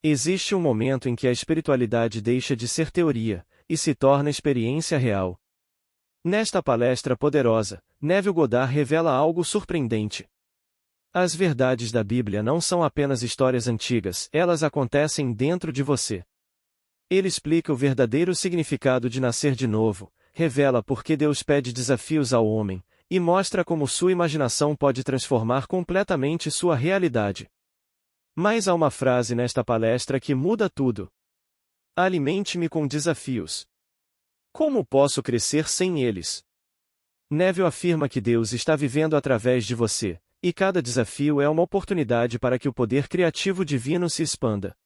Existe um momento em que a espiritualidade deixa de ser teoria e se torna experiência real. Nesta palestra poderosa, Neville Goddard revela algo surpreendente. As verdades da Bíblia não são apenas histórias antigas, elas acontecem dentro de você. Ele explica o verdadeiro significado de nascer de novo, revela por que Deus pede desafios ao homem, e mostra como sua imaginação pode transformar completamente sua realidade. Mas há uma frase nesta palestra que muda tudo. Alimente-me com desafios. Como posso crescer sem eles? Neville afirma que Deus está vivendo através de você, e cada desafio é uma oportunidade para que o poder criativo divino se expanda.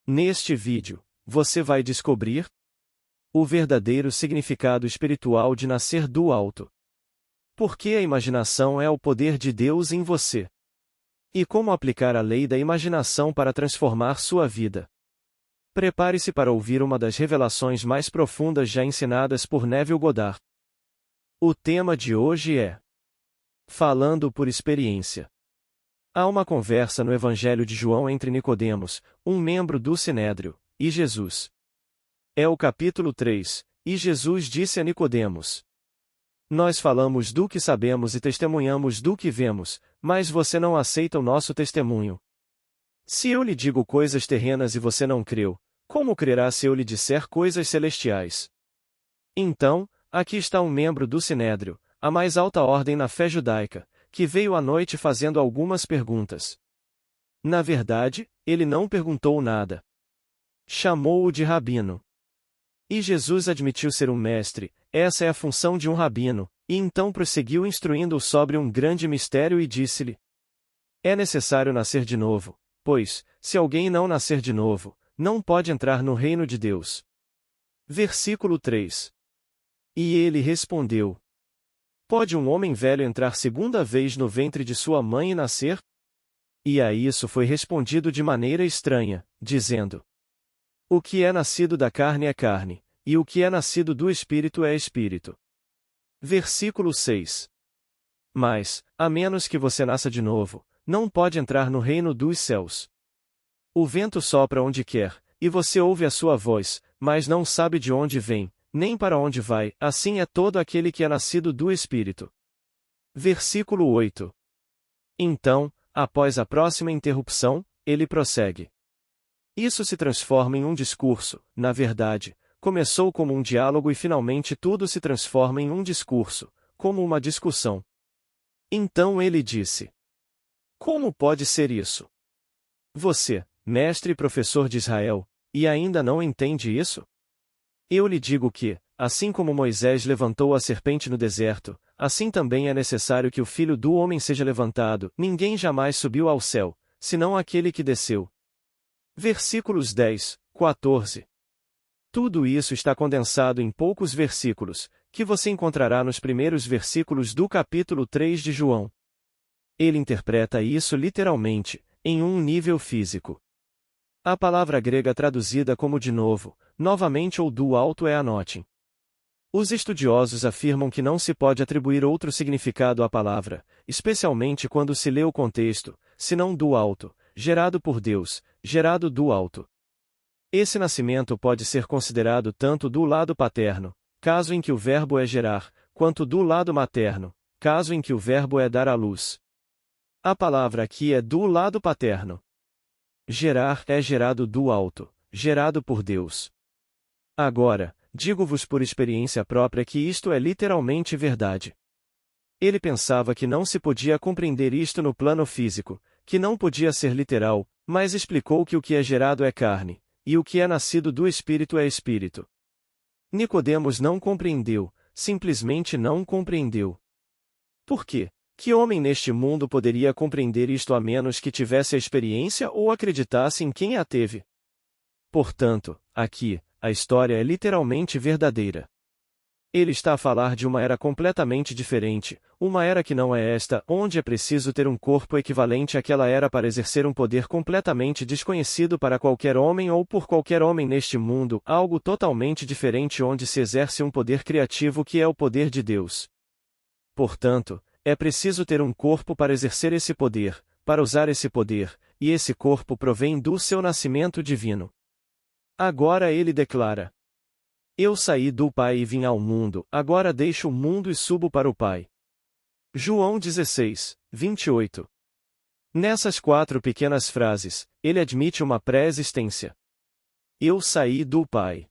Neste vídeo, você vai descobrir o verdadeiro significado espiritual de nascer do alto. Por que a imaginação é o poder de Deus em você? E como aplicar a lei da imaginação para transformar sua vida. Prepare-se para ouvir uma das revelações mais profundas já ensinadas por Neville Goddard. O tema de hoje é Falando por experiência. Há uma conversa no Evangelho de João entre Nicodemos, um membro do Sinédrio, e Jesus. É o capítulo 3, e Jesus disse a Nicodemos: Nós falamos do que sabemos e testemunhamos do que vemos, mas você não aceita o nosso testemunho. Se eu lhe digo coisas terrenas e você não creu, como crerá se eu lhe disser coisas celestiais? Então, aqui está um membro do Sinédrio, a mais alta ordem na fé judaica, que veio à noite fazendo algumas perguntas. Na verdade, ele não perguntou nada. Chamou-o de rabino. E Jesus admitiu ser um mestre, essa é a função de um rabino, e então prosseguiu instruindo-o sobre um grande mistério e disse-lhe: É necessário nascer de novo, pois, se alguém não nascer de novo, não pode entrar no reino de Deus. Versículo 3. E ele respondeu: Pode um homem velho entrar segunda vez no ventre de sua mãe e nascer? E a isso foi respondido de maneira estranha, dizendo: O que é nascido da carne é carne, e o que é nascido do Espírito é Espírito. Versículo 6. Mas, a menos que você nasça de novo, não pode entrar no reino dos céus. O vento sopra onde quer, e você ouve a sua voz, mas não sabe de onde vem, nem para onde vai, assim é todo aquele que é nascido do Espírito. Versículo 8. Então, após a próxima interrupção, ele prossegue. Isso se transforma em um discurso, na verdade, começou como um diálogo e finalmente tudo se transforma em um discurso, como uma discussão. Então ele disse: Como pode ser isso? Você, mestre e professor de Israel, e ainda não entende isso? Eu lhe digo que, assim como Moisés levantou a serpente no deserto, assim também é necessário que o Filho do Homem seja levantado. Ninguém jamais subiu ao céu, senão aquele que desceu. Versículos 10, 14. Tudo isso está condensado em poucos versículos, que você encontrará nos primeiros versículos do capítulo 3 de João. Ele interpreta isso literalmente, em um nível físico. A palavra grega traduzida como de novo, novamente ou do alto é anotin. Os estudiosos afirmam que não se pode atribuir outro significado à palavra, especialmente quando se lê o contexto, senão do alto, gerado por Deus, gerado do alto. Esse nascimento pode ser considerado tanto do lado paterno, caso em que o verbo é gerar, quanto do lado materno, caso em que o verbo é dar à luz. A palavra aqui é do lado paterno. Gerar é gerado do alto, gerado por Deus. Agora, digo-vos por experiência própria que isto é literalmente verdade. Ele pensava que não se podia compreender isto no plano físico, que não podia ser literal, mas explicou que o que é gerado é carne, e o que é nascido do Espírito é Espírito. Nicodemos não compreendeu, simplesmente não compreendeu. Por quê? Que homem neste mundo poderia compreender isto a menos que tivesse a experiência ou acreditasse em quem a teve? Portanto, aqui, a história é literalmente verdadeira. Ele está a falar de uma era completamente diferente, uma era que não é esta, onde é preciso ter um corpo equivalente àquela era para exercer um poder completamente desconhecido para qualquer homem ou por qualquer homem neste mundo, algo totalmente diferente onde se exerce um poder criativo que é o poder de Deus. Portanto, é preciso ter um corpo para exercer esse poder, para usar esse poder, e esse corpo provém do seu nascimento divino. Agora ele declara: Eu saí do Pai e vim ao mundo, agora deixo o mundo e subo para o Pai. João 16, 28. Nessas 4 pequenas frases, ele admite uma pré-existência. Eu saí do Pai.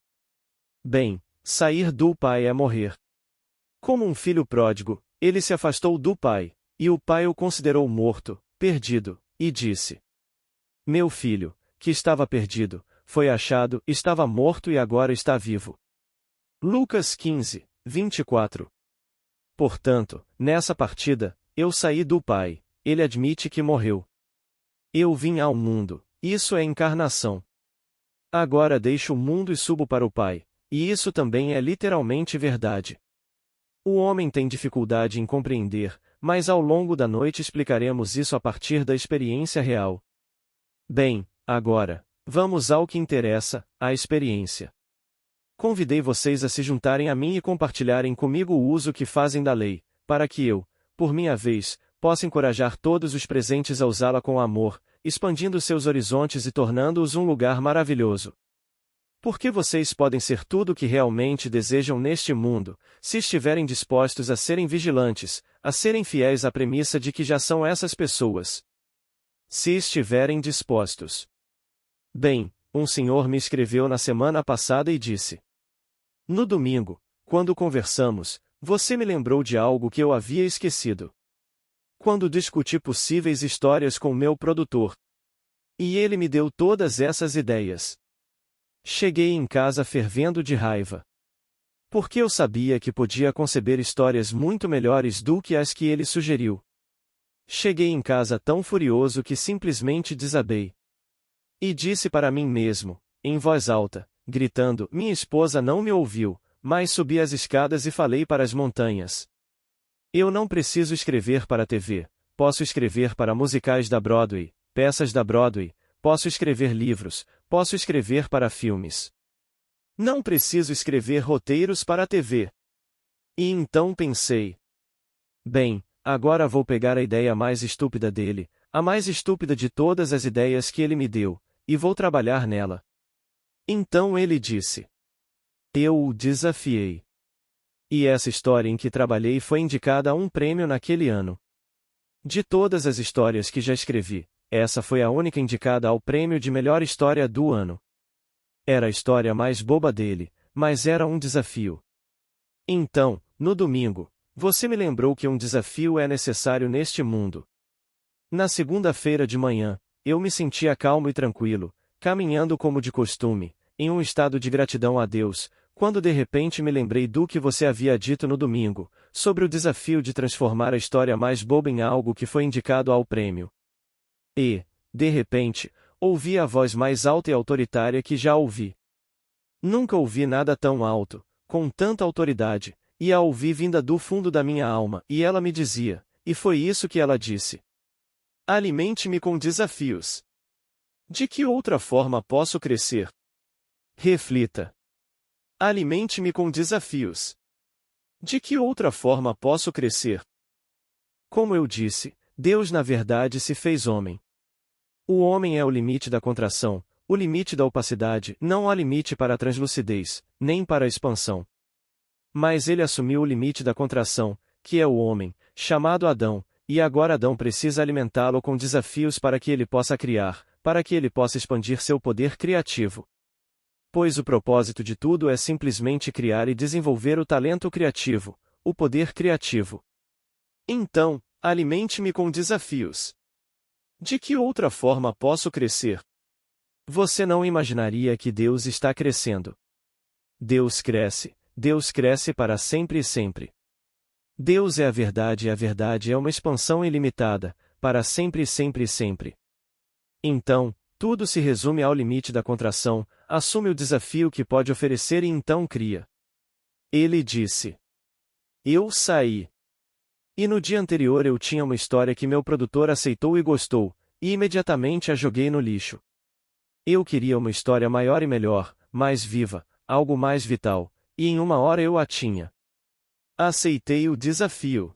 Bem, sair do Pai é morrer. Como um filho pródigo, ele se afastou do Pai, e o Pai o considerou morto, perdido, e disse: Meu filho, que estava perdido, foi achado, estava morto e agora está vivo. Lucas 15, 24. Portanto, nessa partida, eu saí do Pai, ele admite que morreu. Eu vim ao mundo, isso é encarnação. Agora deixo o mundo e subo para o Pai, e isso também é literalmente verdade. O homem tem dificuldade em compreender, mas ao longo da noite explicaremos isso a partir da experiência real. Bem, agora, vamos ao que interessa, a experiência. Convidei vocês a se juntarem a mim e compartilharem comigo o uso que fazem da lei, para que eu, por minha vez, possa encorajar todos os presentes a usá-la com amor, expandindo seus horizontes e tornando-os um lugar maravilhoso. Porque vocês podem ser tudo o que realmente desejam neste mundo, se estiverem dispostos a serem vigilantes, a serem fiéis à premissa de que já são essas pessoas. Se estiverem dispostos. Bem, um senhor me escreveu na semana passada e disse: No domingo, quando conversamos, você me lembrou de algo que eu havia esquecido. Quando discuti possíveis histórias com meu produtor. E ele me deu todas essas ideias. Cheguei em casa fervendo de raiva. Porque eu sabia que podia conceber histórias muito melhores do que as que ele sugeriu. Cheguei em casa tão furioso que simplesmente desabei. E disse para mim mesmo, em voz alta, gritando: Minha esposa não me ouviu, mas subi as escadas e falei para as montanhas. Eu não preciso escrever para a TV, posso escrever para musicais da Broadway, peças da Broadway, posso escrever livros, posso escrever para filmes. Não preciso escrever roteiros para a TV. E então pensei: Bem, agora vou pegar a ideia mais estúpida dele, a mais estúpida de todas as ideias que ele me deu, e vou trabalhar nela. Então ele disse. Eu o desafiei. E essa história em que trabalhei foi indicada a um prêmio naquele ano. De todas as histórias que já escrevi, essa foi a única indicada ao prêmio de melhor história do ano. Era a história mais boba dele, mas era um desafio. Então, no domingo, você me lembrou que um desafio é necessário neste mundo. Na segunda-feira de manhã, eu me sentia calmo e tranquilo, caminhando como de costume, em um estado de gratidão a Deus, quando de repente me lembrei do que você havia dito no domingo, sobre o desafio de transformar a história mais boba em algo que foi indicado ao prêmio. E, de repente, ouvi a voz mais alta e autoritária que já ouvi. Nunca ouvi nada tão alto, com tanta autoridade, e a ouvi vinda do fundo da minha alma, e ela me dizia, e foi isso que ela disse: Alimente-me com desafios. De que outra forma posso crescer? Reflita. Alimente-me com desafios. De que outra forma posso crescer? Como eu disse, Deus na verdade se fez homem. O homem é o limite da contração, o limite da opacidade, não há limite para a translucidez, nem para a expansão. Mas ele assumiu o limite da contração, que é o homem, chamado Adão, e agora Adão precisa alimentá-lo com desafios para que ele possa criar, para que ele possa expandir seu poder criativo. Pois o propósito de tudo é simplesmente criar e desenvolver o talento criativo, o poder criativo. Então, alimente-me com desafios. De que outra forma posso crescer? Você não imaginaria que Deus está crescendo. Deus cresce para sempre e sempre. Deus é a verdade e a verdade é uma expansão ilimitada, para sempre e sempre e sempre. Então, tudo se resume ao limite da contração, assume o desafio que pode oferecer e então cria. Ele disse: Eu saí. E no dia anterior eu tinha uma história que meu produtor aceitou e gostou, e imediatamente a joguei no lixo. Eu queria uma história maior e melhor, mais viva, algo mais vital, e em uma hora eu a tinha. Aceitei o desafio.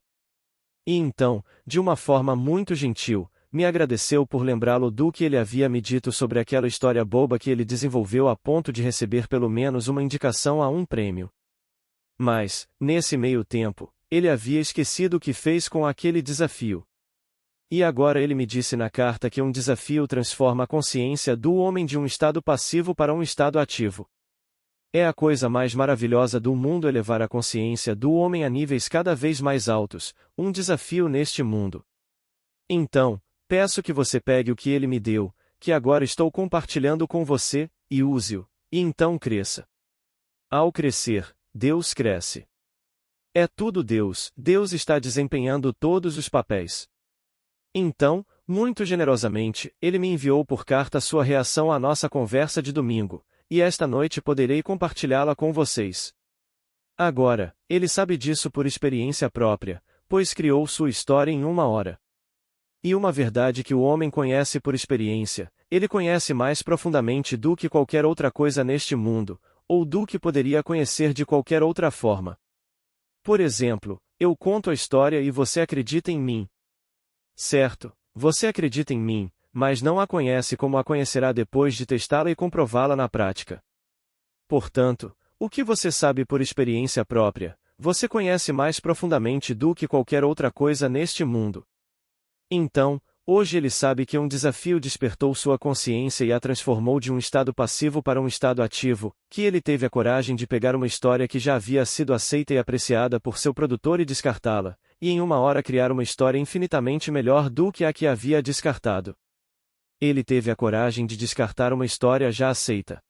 E então, de uma forma muito gentil, me agradeceu por lembrá-lo do que ele havia me dito sobre aquela história boba que ele desenvolveu a ponto de receber pelo menos uma indicação a um prêmio. Mas, nesse meio tempo, ele havia esquecido o que fez com aquele desafio. E agora ele me disse na carta que um desafio transforma a consciência do homem de um estado passivo para um estado ativo. É a coisa mais maravilhosa do mundo elevar a consciência do homem a níveis cada vez mais altos, um desafio neste mundo. Então, peço que você pegue o que ele me deu, que agora estou compartilhando com você, e use-o, e então cresça. Ao crescer, Deus cresce. É tudo Deus, Deus está desempenhando todos os papéis. Então, muito generosamente, ele me enviou por carta sua reação à nossa conversa de domingo, e esta noite poderei compartilhá-la com vocês. Agora, ele sabe disso por experiência própria, pois criou sua história em 1 hora. E uma verdade que o homem conhece por experiência, ele conhece mais profundamente do que qualquer outra coisa neste mundo, ou do que poderia conhecer de qualquer outra forma. Por exemplo, eu conto a história e você acredita em mim. Certo, você acredita em mim, mas não a conhece como a conhecerá depois de testá-la e comprová-la na prática. Portanto, o que você sabe por experiência própria, você conhece mais profundamente do que qualquer outra coisa neste mundo. Então, hoje ele sabe que um desafio despertou sua consciência e a transformou de um estado passivo para um estado ativo, que ele teve a coragem de pegar uma história que já havia sido aceita e apreciada por seu produtor e descartá-la, e em 1 hora criar uma história infinitamente melhor do que a que havia descartado. Ele teve a coragem de descartar uma história já aceita.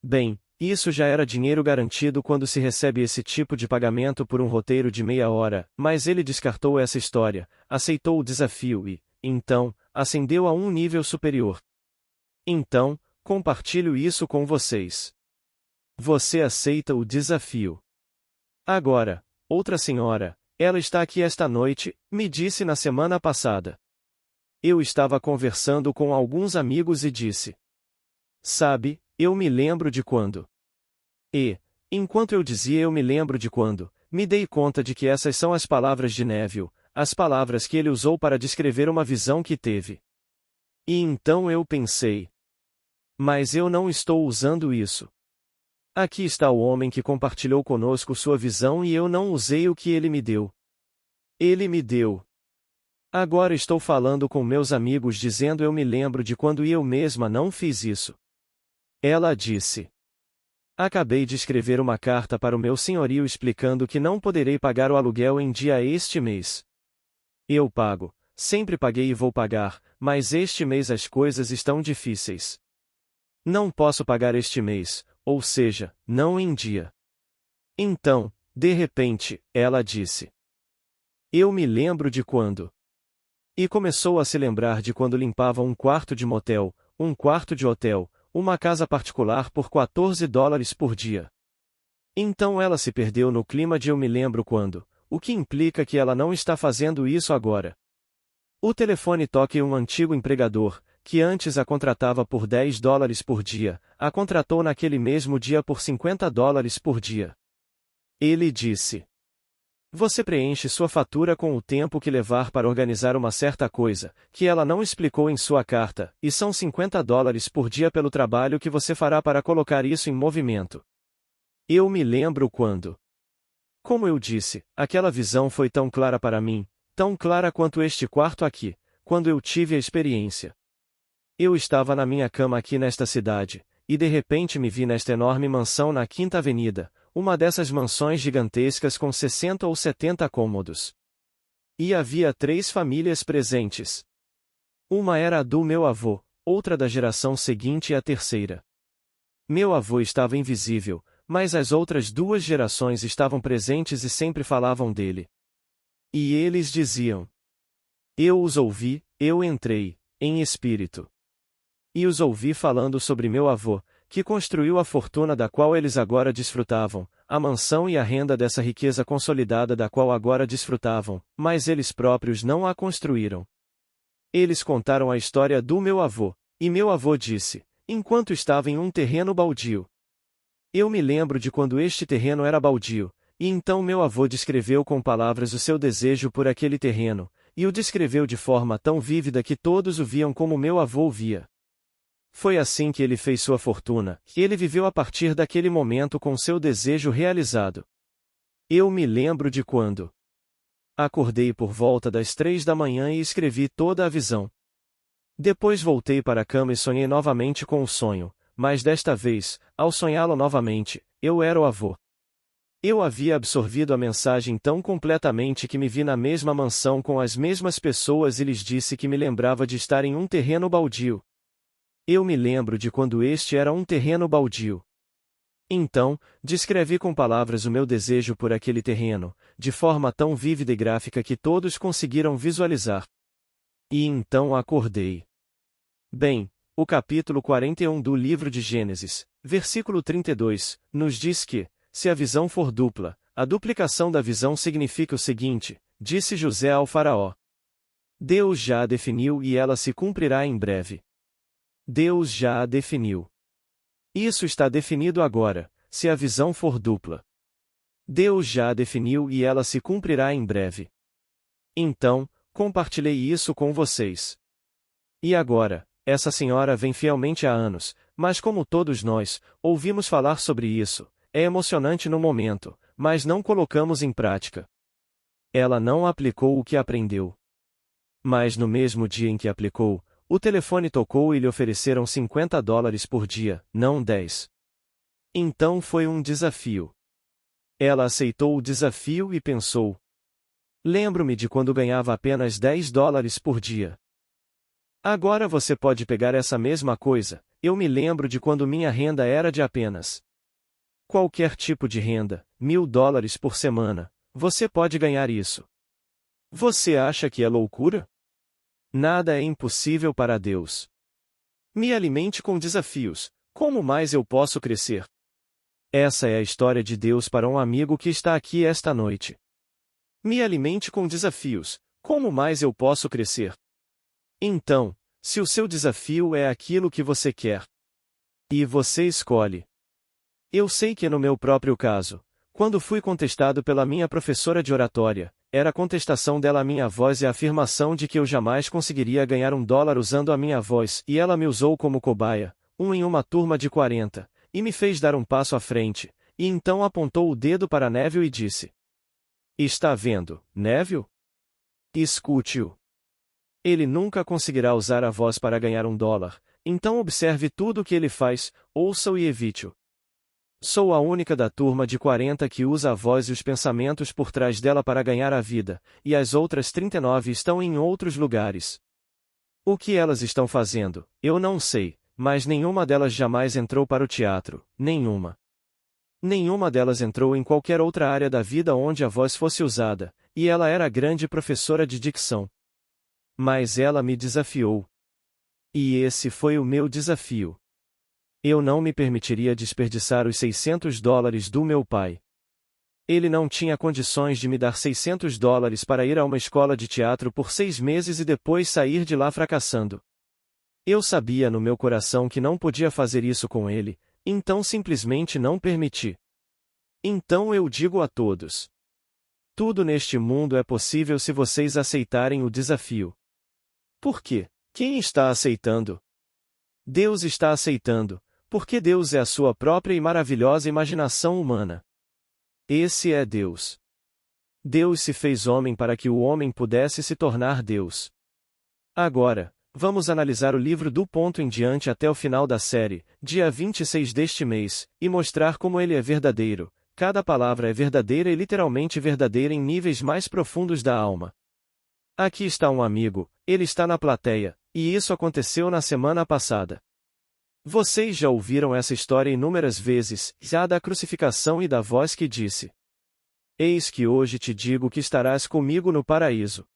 Bem, isso já era dinheiro garantido quando se recebe esse tipo de pagamento por um roteiro de 30 minutos, mas ele descartou essa história, aceitou o desafio e, então, ascendeu a um nível superior. Então, compartilho isso com vocês. Você aceita o desafio. Agora, outra senhora, ela está aqui esta noite, me disse na semana passada. Eu estava conversando com alguns amigos e disse: Sabe, eu me lembro de quando. E, enquanto eu dizia eu me lembro de quando, me dei conta de que essas são as palavras de Neville, as palavras que ele usou para descrever uma visão que teve. E então eu pensei: mas eu não estou usando isso. Aqui está o homem que compartilhou conosco sua visão e eu não usei o que ele me deu. Ele me deu. Agora estou falando com meus amigos dizendo eu me lembro de quando e eu mesma não fiz isso. Ela disse: acabei de escrever uma carta para o meu senhorio explicando que não poderei pagar o aluguel em dia este mês. Eu pago, sempre paguei e vou pagar, mas este mês as coisas estão difíceis. Não posso pagar este mês, ou seja, não em dia. Então, de repente, ela disse: eu me lembro de quando. E começou a se lembrar de quando limpava um quarto de motel, um quarto de hotel, uma casa particular por $14 por dia. Então ela se perdeu no clima de eu me lembro quando, o que implica que ela não está fazendo isso agora. O telefone toca e um antigo empregador, que antes a contratava por $10 por dia, a contratou naquele mesmo dia por $50 por dia. Ele disse: você preenche sua fatura com o tempo que levar para organizar uma certa coisa, que ela não explicou em sua carta, e são $50 por dia pelo trabalho que você fará para colocar isso em movimento. Eu me lembro quando. Como eu disse, aquela visão foi tão clara para mim, tão clara quanto este quarto aqui, quando eu tive a experiência. Eu estava na minha cama aqui nesta cidade, e de repente me vi nesta enorme mansão na Quinta Avenida, uma dessas mansões gigantescas com 60 ou 70 cômodos. E havia 3 famílias presentes. Uma era a do meu avô, outra da geração seguinte e a terceira. Meu avô estava invisível, mas as outras 2 gerações estavam presentes e sempre falavam dele. E eles diziam: eu os ouvi, eu entrei, em espírito. E os ouvi falando sobre meu avô, que construiu a fortuna da qual eles agora desfrutavam, a mansão e a renda dessa riqueza consolidada da qual agora desfrutavam, mas eles próprios não a construíram. Eles contaram a história do meu avô, e meu avô disse, enquanto estava em um terreno baldio: eu me lembro de quando este terreno era baldio, e então meu avô descreveu com palavras o seu desejo por aquele terreno, e o descreveu de forma tão vívida que todos o viam como meu avô o via. Foi assim que ele fez sua fortuna, e ele viveu a partir daquele momento com seu desejo realizado. Eu me lembro de quando acordei por volta das 3 da manhã e escrevi toda a visão. Depois voltei para a cama e sonhei novamente com o sonho, mas desta vez, ao sonhá-lo novamente, eu era o avô. Eu havia absorvido a mensagem tão completamente que me vi na mesma mansão com as mesmas pessoas e lhes disse que me lembrava de estar em um terreno baldio. Eu me lembro de quando este era um terreno baldio. Então, descrevi com palavras o meu desejo por aquele terreno, de forma tão vívida e gráfica que todos conseguiram visualizar. E então acordei. Bem, o capítulo 41 do livro de Gênesis, versículo 32, nos diz que, se a visão for dupla, a duplicação da visão significa o seguinte: disse José ao faraó. Deus já a definiu e ela se cumprirá em breve. Deus já a definiu. Isso está definido agora, se a visão for dupla. Deus já a definiu e ela se cumprirá em breve. Então, compartilhei isso com vocês. E agora, essa senhora vem fielmente há anos, mas como todos nós, ouvimos falar sobre isso, é emocionante no momento, mas não colocamos em prática. Ela não aplicou o que aprendeu. Mas no mesmo dia em que aplicou, o telefone tocou e lhe ofereceram $50 por dia, não 10. Então foi um desafio. Ela aceitou o desafio e pensou. Lembro-me de quando ganhava apenas $10 por dia. Agora você pode pegar essa mesma coisa, eu me lembro de quando minha renda era de apenas qualquer tipo de renda, $1.000 por semana, você pode ganhar isso. Você acha que é loucura? Nada é impossível para Deus. Me alimente com desafios, como mais eu posso crescer? Essa é a história de Deus para um amigo que está aqui esta noite. Me alimente com desafios, como mais eu posso crescer? Então, se o seu desafio é aquilo que você quer, e você escolhe. Eu sei que no meu próprio caso, quando fui contestado pela minha professora de oratória, era a contestação dela à minha voz e a afirmação de que eu jamais conseguiria ganhar $1 usando a minha voz, e ela me usou como cobaia, em uma turma de 40, e me fez dar um passo à frente, e então apontou o dedo para Neville e disse: Está vendo, Neville? Escute-o. Ele nunca conseguirá usar a voz para ganhar $1, então observe tudo o que ele faz, ouça-o e evite-o. Sou a única da turma de 40 que usa a voz e os pensamentos por trás dela para ganhar a vida, e as outras 39 estão em outros lugares. O que elas estão fazendo, eu não sei, mas nenhuma delas jamais entrou para o teatro, nenhuma. Nenhuma delas entrou em qualquer outra área da vida onde a voz fosse usada, e ela era grande professora de dicção. Mas ela me desafiou. E esse foi o meu desafio. Eu não me permitiria desperdiçar os $600 do meu pai. Ele não tinha condições de me dar $600 para ir a uma escola de teatro por 6 meses e depois sair de lá fracassando. Eu sabia no meu coração que não podia fazer isso com ele, então simplesmente não permiti. Então eu digo a todos: tudo neste mundo é possível se vocês aceitarem o desafio. Por quê? Quem está aceitando? Deus está aceitando. Porque Deus é a sua própria e maravilhosa imaginação humana. Esse é Deus. Deus se fez homem para que o homem pudesse se tornar Deus. Agora, vamos analisar o livro do ponto em diante até o final da série, dia 26 deste mês, e mostrar como ele é verdadeiro. Cada palavra é verdadeira e literalmente verdadeira em níveis mais profundos da alma. Aqui está um amigo, ele está na plateia, e isso aconteceu na semana passada. Vocês já ouviram essa história inúmeras vezes, já da crucificação e da voz que disse: Eis que hoje te digo que estarás comigo no paraíso.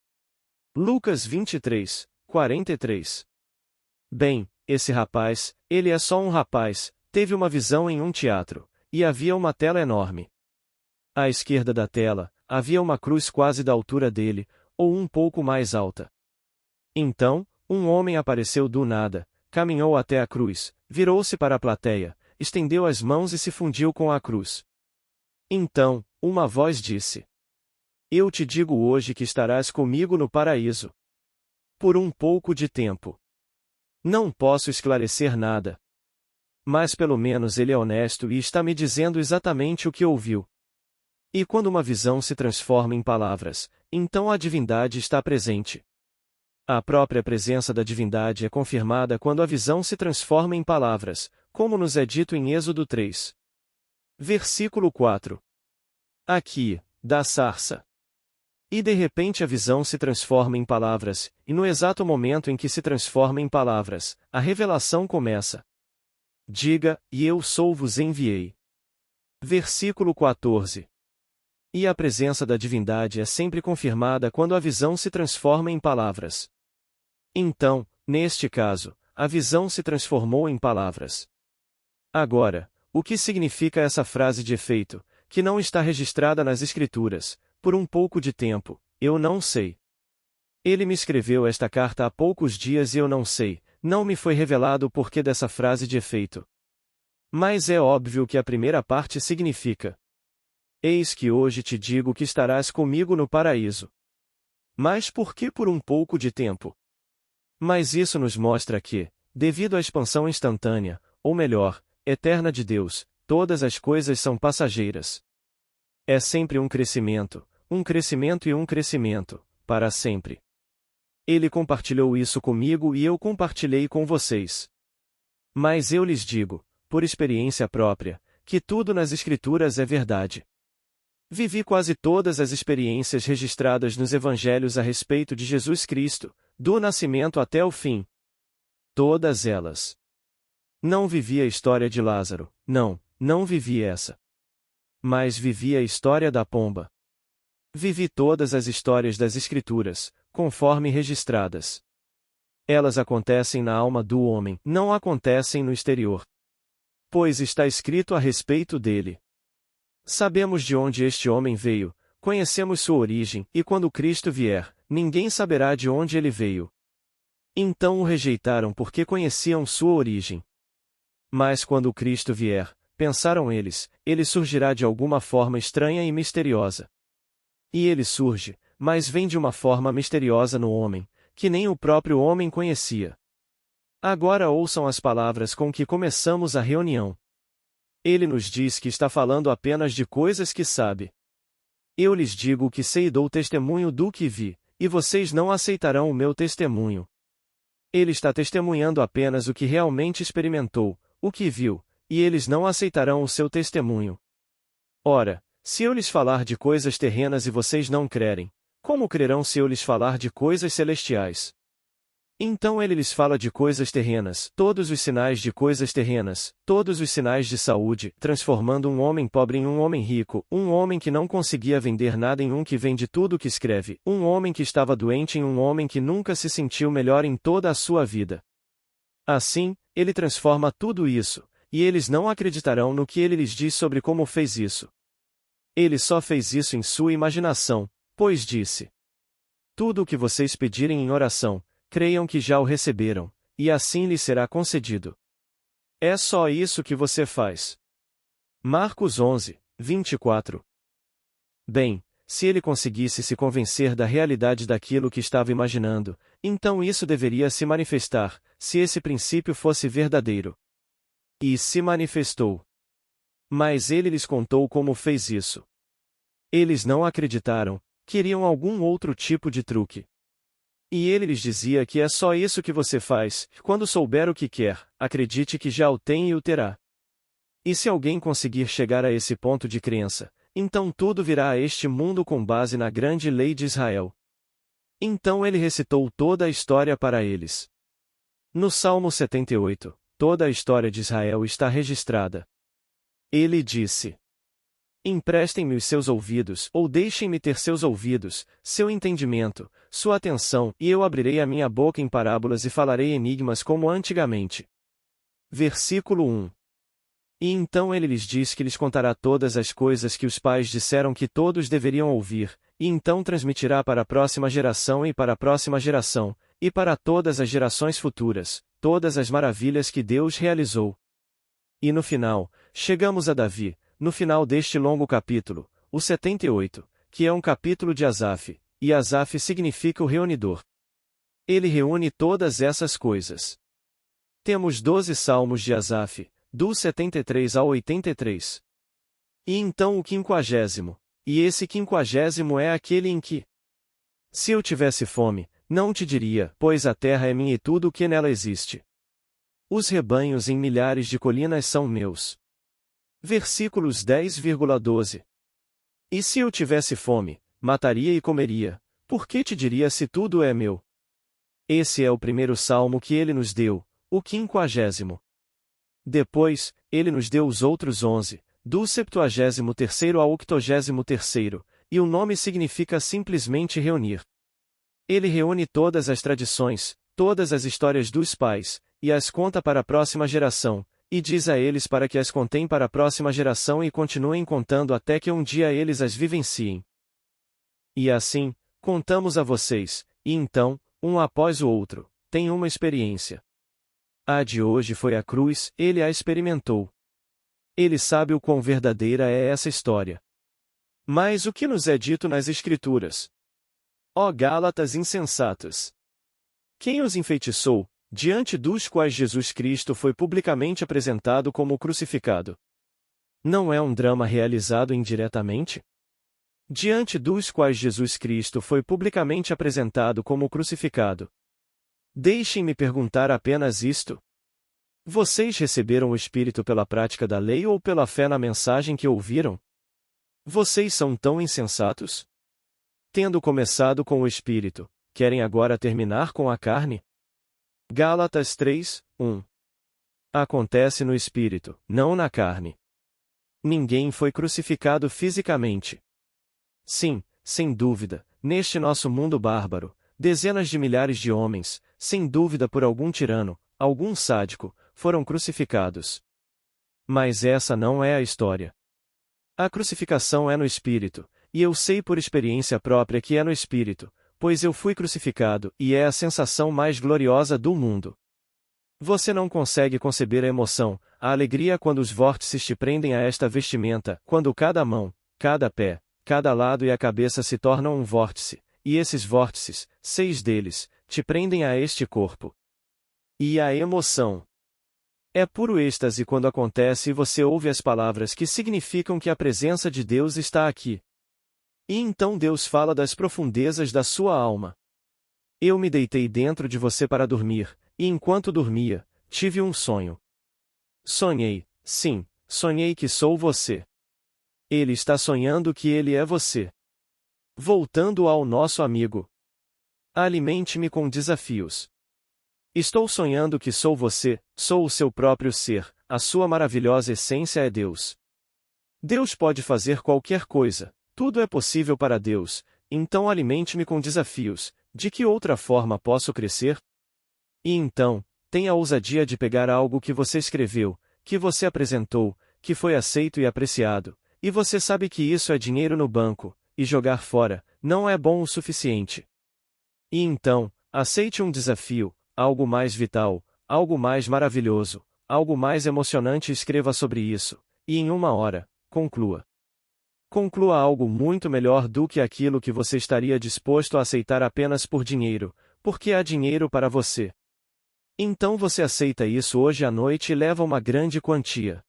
Lucas 23, 43. Bem, esse rapaz, ele é só um rapaz, teve uma visão em um teatro, e havia uma tela enorme. À esquerda da tela, havia uma cruz quase da altura dele, ou um pouco mais alta. Então, um homem apareceu do nada, caminhou até a cruz, virou-se para a plateia, estendeu as mãos e se fundiu com a cruz. Então, uma voz disse: Eu te digo hoje que estarás comigo no paraíso. Por um pouco de tempo. Não posso esclarecer nada. Mas pelo menos ele é honesto e está me dizendo exatamente o que ouviu. E quando uma visão se transforma em palavras, então a divindade está presente. A própria presença da divindade é confirmada quando a visão se transforma em palavras, como nos é dito em Êxodo 3. Versículo 4. Aqui, da sarça. E de repente a visão se transforma em palavras, e no exato momento em que se transforma em palavras, a revelação começa. Diga, e eu sou vos enviei. Versículo 14. E a presença da divindade é sempre confirmada quando a visão se transforma em palavras. Então, neste caso, a visão se transformou em palavras. Agora, o que significa essa frase de efeito, que não está registrada nas Escrituras? Por um pouco de tempo, eu não sei. Ele me escreveu esta carta há poucos dias e eu não sei, não me foi revelado o porquê dessa frase de efeito. Mas é óbvio que a primeira parte significa: eis que hoje te digo que estarás comigo no paraíso. Mas por que por um pouco de tempo? Mas isso nos mostra que, devido à expansão instantânea, ou melhor, eterna de Deus, todas as coisas são passageiras. É sempre um crescimento e um crescimento, para sempre. Ele compartilhou isso comigo e eu compartilhei com vocês. Mas eu lhes digo, por experiência própria, que tudo nas Escrituras é verdade. Vivi quase todas as experiências registradas nos Evangelhos a respeito de Jesus Cristo, do nascimento até o fim. Todas elas. Não vivi a história de Lázaro, não vivi essa. Mas vivi a história da pomba. Vivi todas as histórias das Escrituras, conforme registradas. Elas acontecem na alma do homem, não acontecem no exterior. Pois está escrito a respeito dele. Sabemos de onde este homem veio, conhecemos sua origem, e quando Cristo vier, ninguém saberá de onde ele veio. Então o rejeitaram porque conheciam sua origem. Mas quando Cristo vier, pensaram eles, ele surgirá de alguma forma estranha e misteriosa. E ele surge, mas vem de uma forma misteriosa no homem, que nem o próprio homem conhecia. Agora ouçam as palavras com que começamos a reunião. Ele nos diz que está falando apenas de coisas que sabe. Eu lhes digo o que sei e dou testemunho do que vi, e vocês não aceitarão o meu testemunho. Ele está testemunhando apenas o que realmente experimentou, o que viu, e eles não aceitarão o seu testemunho. Ora, se eu lhes falar de coisas terrenas e vocês não crerem, como crerão se eu lhes falar de coisas celestiais? Então ele lhes fala de coisas terrenas, todos os sinais de coisas terrenas, todos os sinais de saúde, transformando um homem pobre em um homem rico, um homem que não conseguia vender nada em um que vende tudo o que escreve, um homem que estava doente em um homem que nunca se sentiu melhor em toda a sua vida. Assim, ele transforma tudo isso, e eles não acreditarão no que ele lhes diz sobre como fez isso. Ele só fez isso em sua imaginação, pois disse: tudo o que vocês pedirem em oração, creiam que já o receberam, e assim lhes será concedido. É só isso que você faz. Marcos 11, 24. Bem, se ele conseguisse se convencer da realidade daquilo que estava imaginando, então isso deveria se manifestar, se esse princípio fosse verdadeiro. E se manifestou. Mas ele lhes contou como fez isso. Eles não acreditaram, queriam algum outro tipo de truque. E ele lhes dizia que é só isso que você faz, quando souber o que quer, acredite que já o tem e o terá. E se alguém conseguir chegar a esse ponto de crença, então tudo virá a este mundo com base na grande lei de Israel. Então ele recitou toda a história para eles. No Salmo 78, toda a história de Israel está registrada. Ele disse: emprestem-me os seus ouvidos, ou deixem-me ter seus ouvidos, seu entendimento, sua atenção, e eu abrirei a minha boca em parábolas e falarei enigmas como antigamente. Versículo 1. E então ele lhes diz que lhes contará todas as coisas que os pais disseram que todos deveriam ouvir, e então transmitirá para a próxima geração e para a próxima geração, e para todas as gerações futuras, todas as maravilhas que Deus realizou. E no final, chegamos a Davi, no final deste longo capítulo, o 78, que é um capítulo de Asaf, e Asaf significa o reunidor. Ele reúne todas essas coisas. Temos 12 salmos de Asaf, do 73 ao 83. E então o 50º, e esse 50º é aquele em que: se eu tivesse fome, não te diria, pois a terra é minha e tudo o que nela existe. Os rebanhos em milhares de colinas são meus. Versículos 10,12. E se eu tivesse fome, mataria e comeria, por que te diria se tudo é meu? Esse é o primeiro salmo que ele nos deu, o 50º. Depois, ele nos deu os outros 11, do 73º ao 83º, e o nome significa simplesmente reunir. Ele reúne todas as tradições, todas as histórias dos pais, e as conta para a próxima geração, e diz a eles para que as contem para a próxima geração e continuem contando até que um dia eles as vivenciem. E assim, contamos a vocês, e então, um após o outro, tem uma experiência. A de hoje foi a cruz, ele a experimentou. Ele sabe o quão verdadeira é essa história. Mas o que nos é dito nas Escrituras? Ó Gálatas insensatos! Quem os enfeitiçou, diante dos quais Jesus Cristo foi publicamente apresentado como crucificado? Não é um drama realizado indiretamente? Diante dos quais Jesus Cristo foi publicamente apresentado como crucificado. Deixem-me perguntar apenas isto. Vocês receberam o Espírito pela prática da lei ou pela fé na mensagem que ouviram? Vocês são tão insensatos? Tendo começado com o Espírito, querem agora terminar com a carne? Gálatas 3, 1. Acontece no Espírito, não na carne. Ninguém foi crucificado fisicamente. Sim, sem dúvida, neste nosso mundo bárbaro, dezenas de milhares de homens, sem dúvida por algum tirano, algum sádico, foram crucificados. Mas essa não é a história. A crucificação é no Espírito, e eu sei por experiência própria que é no Espírito, pois eu fui crucificado, e é a sensação mais gloriosa do mundo. Você não consegue conceber a emoção, a alegria quando os vórtices te prendem a esta vestimenta, quando cada mão, cada pé, cada lado e a cabeça se tornam um vórtice, e esses vórtices, 6 deles, te prendem a este corpo. E a emoção. É puro êxtase quando acontece e você ouve as palavras que significam que a presença de Deus está aqui. E então Deus fala das profundezas da sua alma. Eu me deitei dentro de você para dormir, e enquanto dormia, tive um sonho. Sonhei, sim, sonhei que sou você. Ele está sonhando que ele é você. Voltando ao nosso amigo. Alimente-me com desafios. Estou sonhando que sou você, sou o seu próprio ser, a sua maravilhosa essência é Deus. Deus pode fazer qualquer coisa, tudo é possível para Deus, então alimente-me com desafios, de que outra forma posso crescer? E então, tenha a ousadia de pegar algo que você escreveu, que você apresentou, que foi aceito e apreciado, e você sabe que isso é dinheiro no banco, e jogar fora, não é bom o suficiente. E então, aceite um desafio, algo mais vital, algo mais maravilhoso, algo mais emocionante e escreva sobre isso, e em 1 hora, conclua. Conclua algo muito melhor do que aquilo que você estaria disposto a aceitar apenas por dinheiro, porque há dinheiro para você. Então você aceita isso hoje à noite e leva uma grande quantia.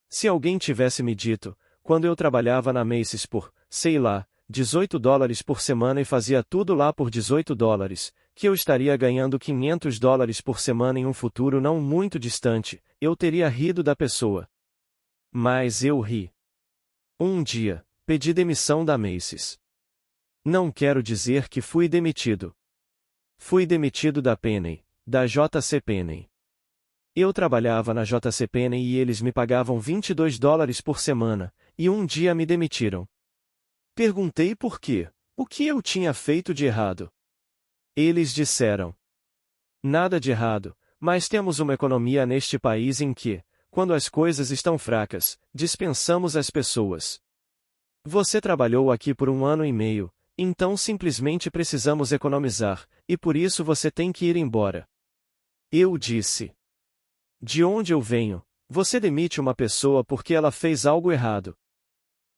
Se alguém tivesse me dito, quando eu trabalhava na Macy's por, sei lá, $18 por semana e fazia tudo lá por $18, que eu estaria ganhando $500 por semana em um futuro não muito distante, eu teria rido da pessoa. Mas eu ri. Um dia, pedi demissão da Macy's. Não quero dizer que fui demitido. Fui demitido da Penney, da JC Penney. Eu trabalhava na JC Penney e eles me pagavam $22 por semana, e um dia me demitiram. Perguntei por quê, o que eu tinha feito de errado. Eles disseram: nada de errado, mas temos uma economia neste país em que, quando as coisas estão fracas, dispensamos as pessoas. Você trabalhou aqui por 1 ano e meio, então simplesmente precisamos economizar, e por isso você tem que ir embora. Eu disse: de onde eu venho, você demite uma pessoa porque ela fez algo errado.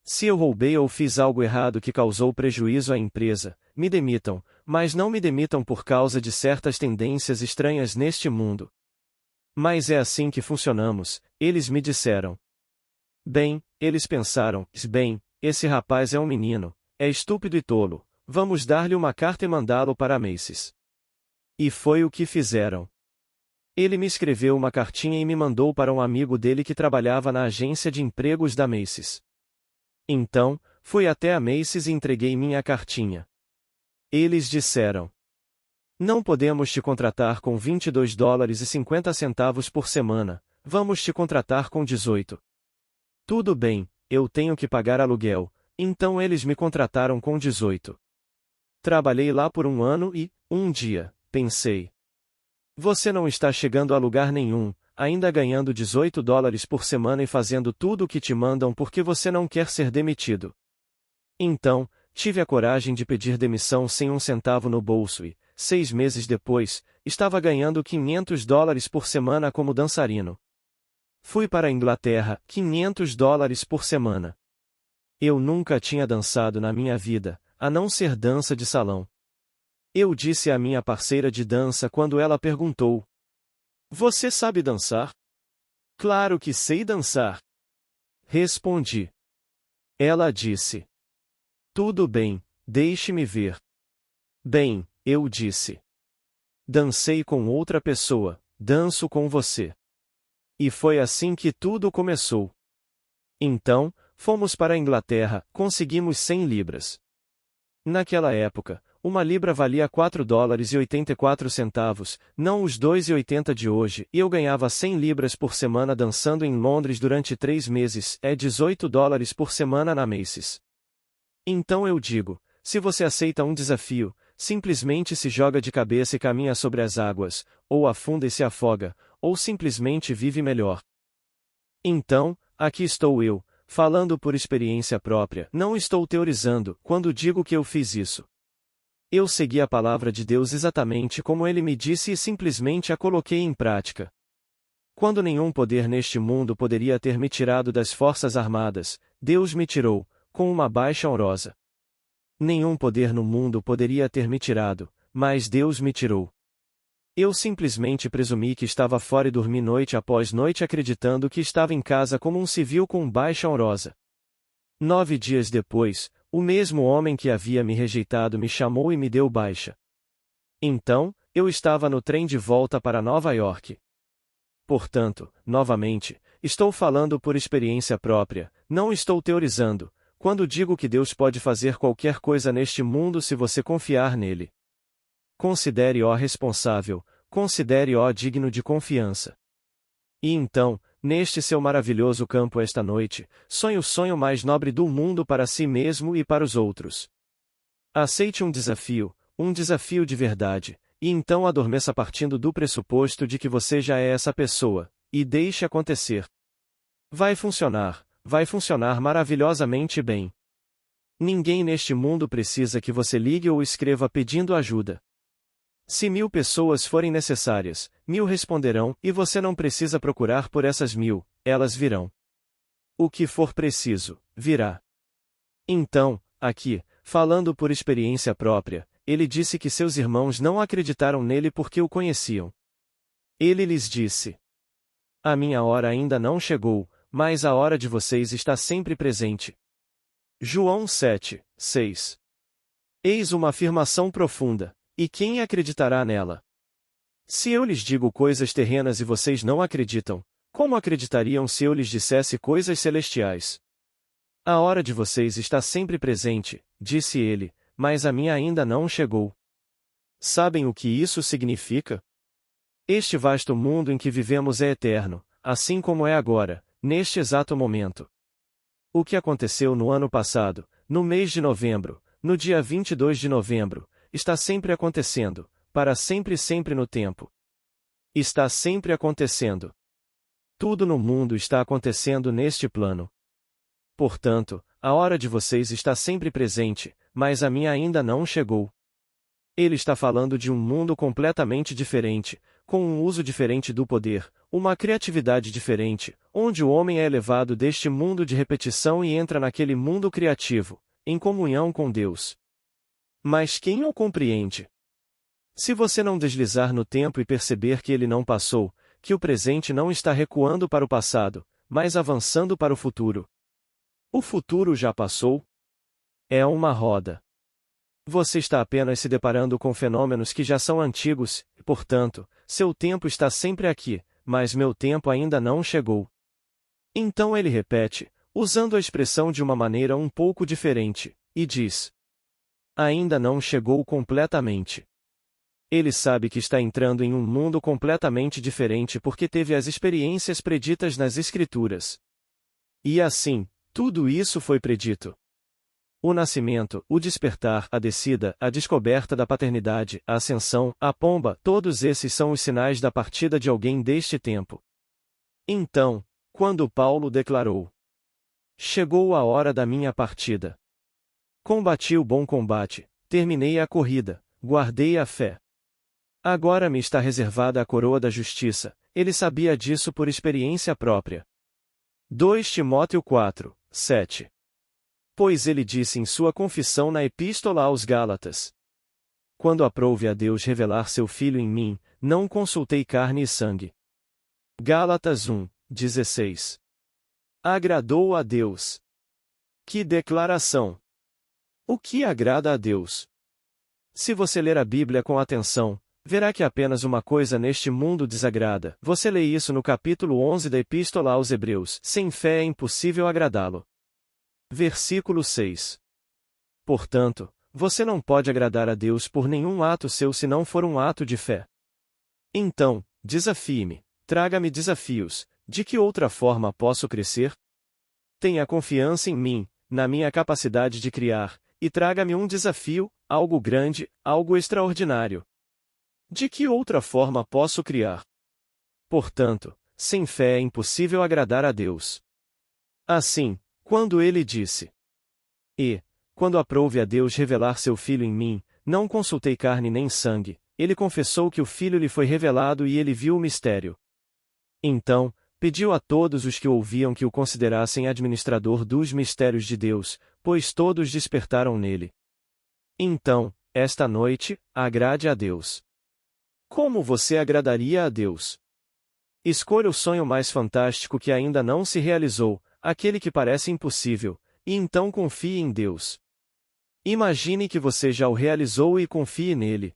Se eu roubei ou fiz algo errado que causou prejuízo à empresa, me demitam, mas não me demitam por causa de certas tendências estranhas neste mundo. Mas é assim que funcionamos, eles me disseram. Bem, eles pensaram, bem, esse rapaz é um menino, é estúpido e tolo, vamos dar-lhe uma carta e mandá-lo para Macy's. E foi o que fizeram. Ele me escreveu uma cartinha e me mandou para um amigo dele que trabalhava na agência de empregos da Macy's. Então, fui até a Macy's e entreguei minha cartinha. Eles disseram: não podemos te contratar com $22,50 por semana, vamos te contratar com 18. Tudo bem, eu tenho que pagar aluguel, então eles me contrataram com 18. Trabalhei lá por um ano e, um dia, pensei: você não está chegando a lugar nenhum, ainda ganhando $18 por semana e fazendo tudo o que te mandam porque você não quer ser demitido. Então, tive a coragem de pedir demissão sem um centavo no bolso e, 6 meses depois, estava ganhando $500 por semana como dançarino. Fui para a Inglaterra, $500 por semana. Eu nunca tinha dançado na minha vida, a não ser dança de salão. Eu disse à minha parceira de dança quando ela perguntou: você sabe dançar? Claro que sei dançar. Respondi. Ela disse: tudo bem, deixe-me ver. Bem, eu disse. Dancei com outra pessoa, danço com você. E foi assim que tudo começou. Então, fomos para a Inglaterra, conseguimos 100 libras. Naquela época, uma libra valia $4,84, não os $2,80 de hoje, e eu ganhava 100 libras por semana dançando em Londres durante 3 meses, é $18 por semana na Macy's. Então eu digo, se você aceita um desafio, simplesmente se joga de cabeça e caminha sobre as águas, ou afunda e se afoga, ou simplesmente vive melhor. Então, aqui estou eu, falando por experiência própria, não estou teorizando, quando digo que eu fiz isso. Eu segui a palavra de Deus exatamente como ele me disse e simplesmente a coloquei em prática. Quando nenhum poder neste mundo poderia ter me tirado das forças armadas, Deus me tirou, com uma baixa honrosa. Nenhum poder no mundo poderia ter me tirado, mas Deus me tirou. Eu simplesmente presumi que estava fora e dormi noite após noite acreditando que estava em casa como um civil com baixa honrosa. 9 dias depois, o mesmo homem que havia me rejeitado me chamou e me deu baixa. Então, eu estava no trem de volta para Nova York. Portanto, novamente, estou falando por experiência própria, não estou teorizando, quando digo que Deus pode fazer qualquer coisa neste mundo se você confiar nele. Considere-o responsável, considere-o digno de confiança. E então, neste seu maravilhoso campo esta noite, sonhe o sonho mais nobre do mundo para si mesmo e para os outros. Aceite um desafio de verdade, e então adormeça partindo do pressuposto de que você já é essa pessoa, e deixe acontecer. Vai funcionar maravilhosamente bem. Ninguém neste mundo precisa que você ligue ou escreva pedindo ajuda. Se 1000 pessoas forem necessárias, 1000 responderão, e você não precisa procurar por essas 1000, elas virão. O que for preciso, virá. Então, aqui, falando por experiência própria, ele disse que seus irmãos não acreditaram nele porque o conheciam. Ele lhes disse: a minha hora ainda não chegou, mas a hora de vocês está sempre presente. João 7:6. Eis uma afirmação profunda. E quem acreditará nela? Se eu lhes digo coisas terrenas e vocês não acreditam, como acreditariam se eu lhes dissesse coisas celestiais? A hora de vocês está sempre presente, disse ele, mas a minha ainda não chegou. Sabem o que isso significa? Este vasto mundo em que vivemos é eterno, assim como é agora, neste exato momento. O que aconteceu no ano passado, no mês de novembro, no dia 22 de novembro, está sempre acontecendo, para sempre e sempre no tempo. Está sempre acontecendo. Tudo no mundo está acontecendo neste plano. Portanto, a hora de vocês está sempre presente, mas a minha ainda não chegou. Ele está falando de um mundo completamente diferente, com um uso diferente do poder, uma criatividade diferente, onde o homem é elevado deste mundo de repetição e entra naquele mundo criativo, em comunhão com Deus. Mas quem o compreende? Se você não deslizar no tempo e perceber que ele não passou, que o presente não está recuando para o passado, mas avançando para o futuro. O futuro já passou? É uma roda. Você está apenas se deparando com fenômenos que já são antigos, e, portanto, seu tempo está sempre aqui, mas meu tempo ainda não chegou. Então ele repete, usando a expressão de uma maneira um pouco diferente, e diz: ainda não chegou completamente. Ele sabe que está entrando em um mundo completamente diferente porque teve as experiências preditas nas Escrituras. E assim, tudo isso foi predito. O nascimento, o despertar, a descida, a descoberta da paternidade, a ascensão, a pomba, todos esses são os sinais da partida de alguém deste tempo. Então, quando Paulo declarou: chegou a hora da minha partida. Combati o bom combate, terminei a corrida, guardei a fé. Agora me está reservada a coroa da justiça, ele sabia disso por experiência própria. 2 Timóteo 4, 7. Pois ele disse em sua confissão na Epístola aos Gálatas: quando aprouve a Deus revelar seu Filho em mim, não consultei carne e sangue. Gálatas 1, 16. Agradou a Deus. Que declaração! O que agrada a Deus? Se você ler a Bíblia com atenção, verá que apenas uma coisa neste mundo desagrada. Você lê isso no capítulo 11 da Epístola aos Hebreus: sem fé é impossível agradá-lo. Versículo 6. Portanto, você não pode agradar a Deus por nenhum ato seu se não for um ato de fé. Então, desafie-me, traga-me desafios, de que outra forma posso crescer? Tenha confiança em mim, na minha capacidade de criar, e traga-me um desafio, algo grande, algo extraordinário. De que outra forma posso criar? Portanto, sem fé é impossível agradar a Deus. Assim, quando ele disse: quando aprouve a Deus revelar seu Filho em mim, não consultei carne nem sangue, ele confessou que o Filho lhe foi revelado e ele viu o mistério. Então, pediu a todos os que o ouviam que o considerassem administrador dos mistérios de Deus, pois todos despertaram nele. Então, esta noite, agrade a Deus. Como você agradaria a Deus? Escolha o sonho mais fantástico que ainda não se realizou, aquele que parece impossível, e então confie em Deus. Imagine que você já o realizou e confie nele.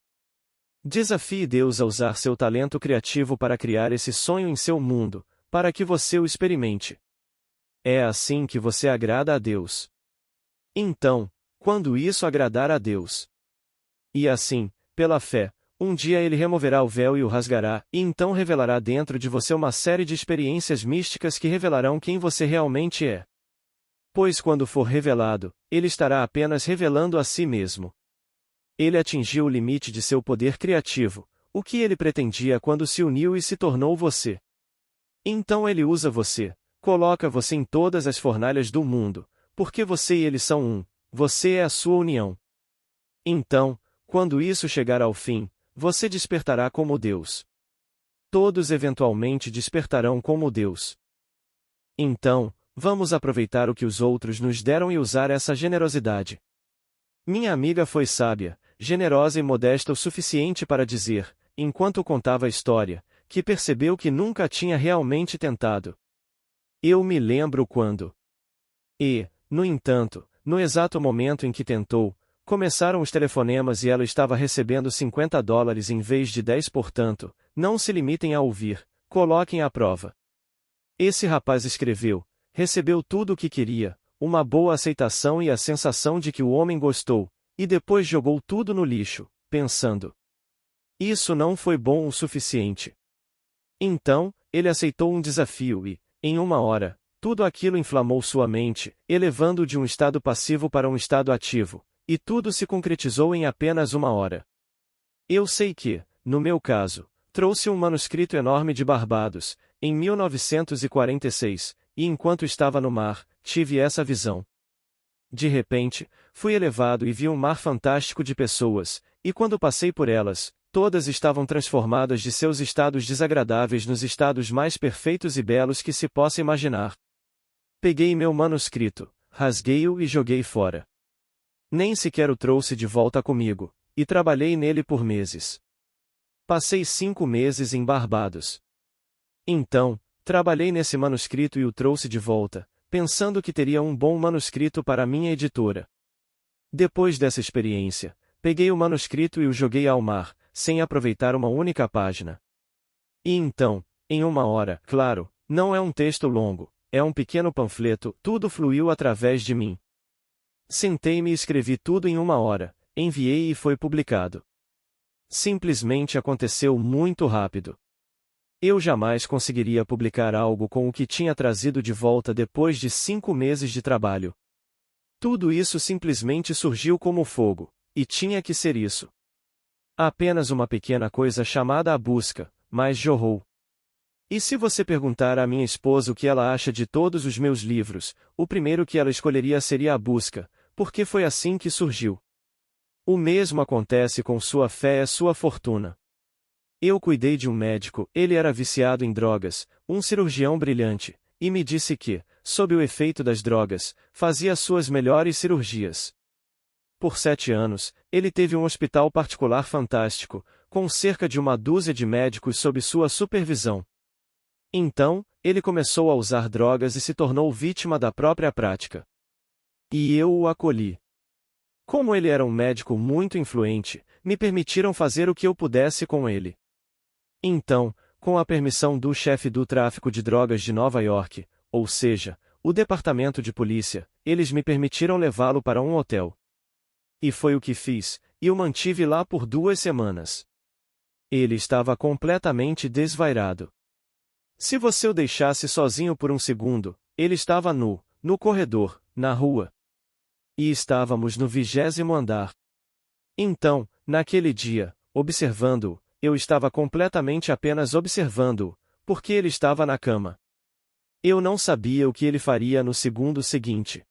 Desafie Deus a usar seu talento criativo para criar esse sonho em seu mundo, para que você o experimente. É assim que você agrada a Deus. Então, quando isso agradar a Deus? E assim, pela fé, um dia ele removerá o véu e o rasgará, e então revelará dentro de você uma série de experiências místicas que revelarão quem você realmente é. Pois quando for revelado, ele estará apenas revelando a si mesmo. Ele atingiu o limite de seu poder criativo, o que ele pretendia quando se uniu e se tornou você. Então ele usa você, coloca você em todas as fornalhas do mundo, porque você e ele são um, você é a sua união. Então, quando isso chegar ao fim, você despertará como Deus. Todos eventualmente despertarão como Deus. Então, vamos aproveitar o que os outros nos deram e usar essa generosidade. Minha amiga foi sábia, generosa e modesta o suficiente para dizer, enquanto contava a história, que percebeu que nunca tinha realmente tentado. Eu me lembro quando. No entanto, no exato momento em que tentou, começaram os telefonemas e ela estava recebendo $50 em vez de 10, portanto, não se limitem a ouvir, coloquem à prova. Esse rapaz escreveu, recebeu tudo o que queria, uma boa aceitação e a sensação de que o homem gostou, e depois jogou tudo no lixo, pensando: isso não foi bom o suficiente. Então, ele aceitou um desafio e, em uma hora, tudo aquilo inflamou sua mente, elevando-o de um estado passivo para um estado ativo. E tudo se concretizou em apenas uma hora. Eu sei que, no meu caso, trouxe um manuscrito enorme de Barbados, em 1946, e enquanto estava no mar, tive essa visão. De repente, fui elevado e vi um mar fantástico de pessoas, e quando passei por elas, Todas estavam transformadas de seus estados desagradáveis nos estados mais perfeitos e belos que se possa imaginar. Peguei meu manuscrito, rasguei-o e joguei fora. Nem sequer o trouxe de volta comigo, e trabalhei nele por meses. Passei 5 meses em Barbados. Então, trabalhei nesse manuscrito e o trouxe de volta, pensando que teria um bom manuscrito para minha editora. Depois dessa experiência, peguei o manuscrito e o joguei ao mar, sem aproveitar uma única página. E então, em 1 hora, claro, não é um texto longo, é um pequeno panfleto, tudo fluiu através de mim. Sentei-me e escrevi tudo em 1 hora, enviei e foi publicado. Simplesmente aconteceu muito rápido. Eu jamais conseguiria publicar algo com o que tinha trazido de volta depois de 5 meses de trabalho. Tudo isso simplesmente surgiu como fogo, e tinha que ser isso. Apenas uma pequena coisa chamada a busca, mas jorrou. E se você perguntar à minha esposa o que ela acha de todos os meus livros, o primeiro que ela escolheria seria a busca, porque foi assim que surgiu. O mesmo acontece com Sua Fé é Sua Fortuna. Eu cuidei de um médico, ele era viciado em drogas, um cirurgião brilhante, e me disse que, sob o efeito das drogas, fazia suas melhores cirurgias. Por 7 anos, ele teve um hospital particular fantástico, com cerca de 1 dúzia de médicos sob sua supervisão. Então, ele começou a usar drogas e se tornou vítima da própria prática. E eu o acolhi. Como ele era um médico muito influente, me permitiram fazer o que eu pudesse com ele. Então, com a permissão do chefe do tráfico de drogas de Nova York, ou seja, o departamento de polícia, eles me permitiram levá-lo para um hotel. E foi o que fiz, e o mantive lá por 2 semanas. Ele estava completamente desvairado. Se você o deixasse sozinho por um segundo, ele estava no corredor, na rua. E estávamos no 20º andar. Então, naquele dia, observando-o, eu estava completamente apenas observando-o, porque ele estava na cama. Eu não sabia o que ele faria no segundo seguinte.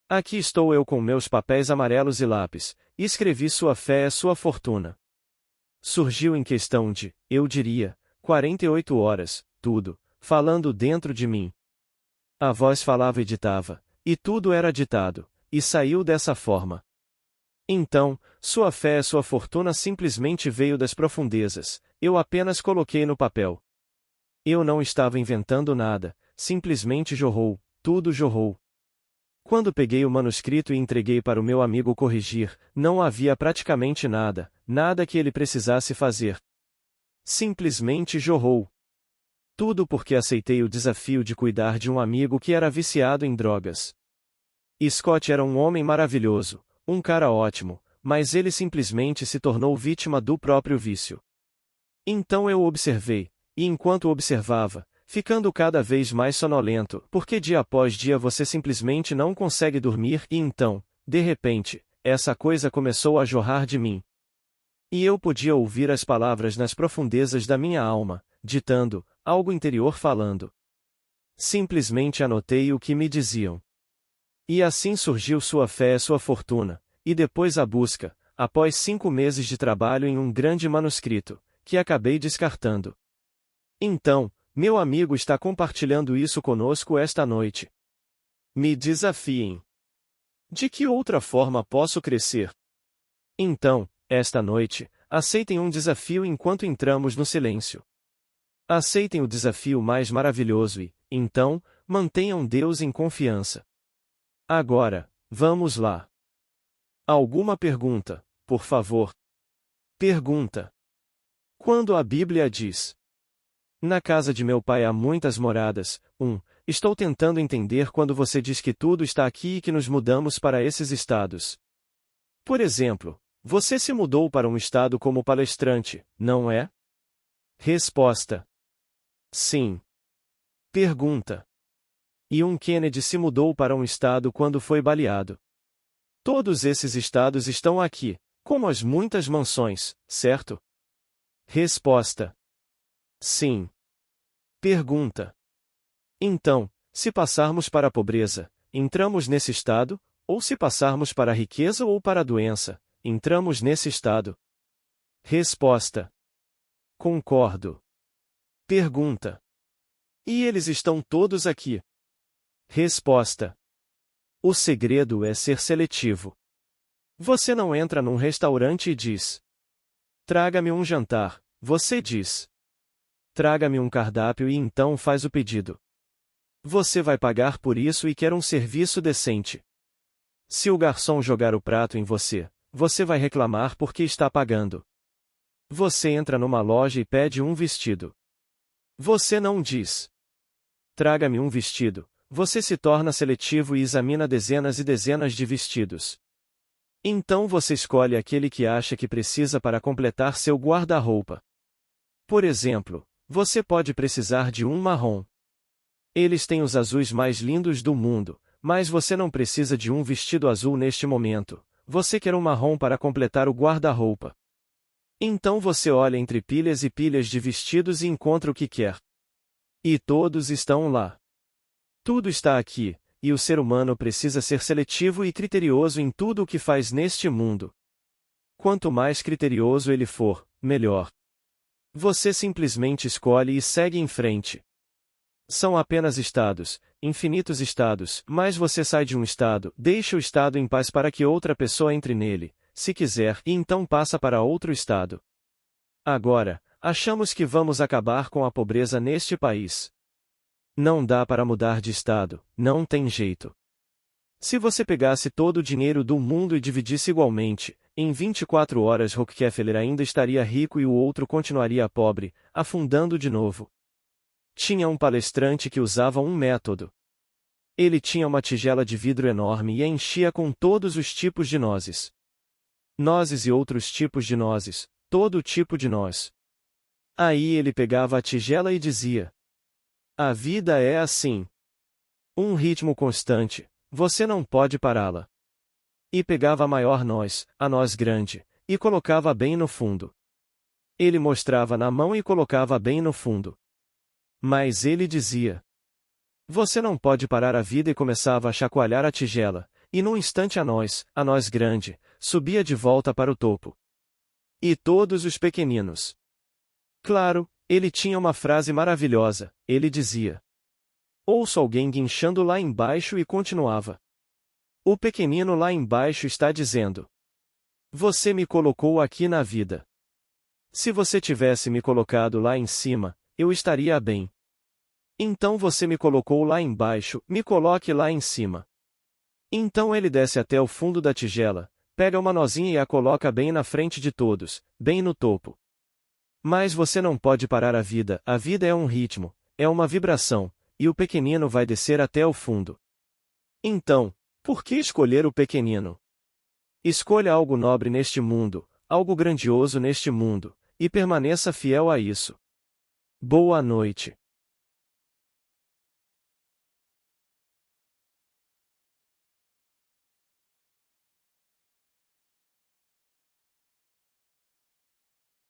Aqui estou eu com meus papéis amarelos e lápis, e escrevi Sua Fé é Sua Fortuna. Surgiu em questão de, eu diria, 48 horas, tudo, falando dentro de mim. A voz falava e ditava, e tudo era ditado, e saiu dessa forma. Então, Sua Fé é Sua Fortuna simplesmente veio das profundezas, eu apenas coloquei no papel. Eu não estava inventando nada, simplesmente jorrou, tudo jorrou. Quando peguei o manuscrito e entreguei para o meu amigo corrigir, não havia praticamente nada que ele precisasse fazer. Simplesmente jorrou. Tudo porque aceitei o desafio de cuidar de um amigo que era viciado em drogas. Scott era um homem maravilhoso, um cara ótimo, mas ele simplesmente se tornou vítima do próprio vício. Então eu o observei, e enquanto o observava, ficando cada vez mais sonolento, porque dia após dia você simplesmente não consegue dormir e então, de repente, essa coisa começou a jorrar de mim. E eu podia ouvir as palavras nas profundezas da minha alma, ditando, algo interior falando. Simplesmente anotei o que me diziam. E assim surgiu Sua Fé é Sua Fortuna, e depois a busca, após 5 meses de trabalho em um grande manuscrito, que acabei descartando. Então, meu amigo está compartilhando isso conosco esta noite. Me desafiem. De que outra forma posso crescer? Então, esta noite, aceitem um desafio enquanto entramos no silêncio. Aceitem o desafio mais maravilhoso e, então, mantenham Deus em confiança. Agora, vamos lá. Alguma pergunta, por favor? Pergunta. Quando a Bíblia diz: na casa de meu pai há muitas moradas, estou tentando entender quando você diz que tudo está aqui e que nos mudamos para esses estados. Por exemplo, você se mudou para um estado como palestrante, não é? Resposta: sim. Pergunta. E Kennedy se mudou para um estado quando foi baleado. Todos esses estados estão aqui, como as muitas mansões, certo? Resposta: sim. Pergunta. Então, se passarmos para a pobreza, entramos nesse estado, ou se passarmos para a riqueza ou para a doença, entramos nesse estado? Resposta: concordo. Pergunta: e eles estão todos aqui? Resposta: o segredo é ser seletivo. Você não entra num restaurante e diz: traga-me um jantar, você diz: traga-me um cardápio e então faz o pedido. Você vai pagar por isso e quer um serviço decente. Se o garçom jogar o prato em você, você vai reclamar porque está pagando. Você entra numa loja e pede um vestido. Você não diz: traga-me um vestido. Você se torna seletivo e examina dezenas e dezenas de vestidos. Então você escolhe aquele que acha que precisa para completar seu guarda-roupa. Por exemplo, você pode precisar de um marrom. Eles têm os azuis mais lindos do mundo, mas você não precisa de um vestido azul neste momento. Você quer um marrom para completar o guarda-roupa. Então você olha entre pilhas e pilhas de vestidos e encontra o que quer. E todos estão lá. Tudo está aqui, e o ser humano precisa ser seletivo e criterioso em tudo o que faz neste mundo. Quanto mais criterioso ele for, melhor. Você simplesmente escolhe e segue em frente. São apenas estados, infinitos estados, mas você sai de um estado, deixa o estado em paz para que outra pessoa entre nele, se quiser, e então passa para outro estado. Agora, achamos que vamos acabar com a pobreza neste país. Não dá para mudar de estado, não tem jeito. Se você pegasse todo o dinheiro do mundo e dividisse igualmente, em 24 horas Rockefeller ainda estaria rico e o outro continuaria pobre, afundando de novo. Tinha um palestrante que usava um método. Ele tinha uma tigela de vidro enorme e a enchia com todos os tipos de nozes. Nozes e outros tipos de nozes, todo tipo de noz. Aí ele pegava a tigela e dizia: a vida é assim. Um ritmo constante, você não pode pará-la. E pegava a maior noz, a noz grande, e colocava bem no fundo. Ele mostrava na mão e colocava bem no fundo. Mas ele dizia: você não pode parar a vida, e começava a chacoalhar a tigela, e num instante a noz grande, subia de volta para o topo. E todos os pequeninos. Claro, ele tinha uma frase maravilhosa, ele dizia: ouço alguém guinchando lá embaixo e continuava. O pequenino lá embaixo está dizendo: você me colocou aqui na vida. Se você tivesse me colocado lá em cima, eu estaria bem. Então você me colocou lá embaixo, me coloque lá em cima. Então ele desce até o fundo da tigela, pega uma nozinha e a coloca bem na frente de todos, bem no topo. Mas você não pode parar a vida é um ritmo, é uma vibração, e o pequenino vai descer até o fundo. Então, por que escolher o pequenino? Escolha algo nobre neste mundo, algo grandioso neste mundo, e permaneça fiel a isso. Boa noite.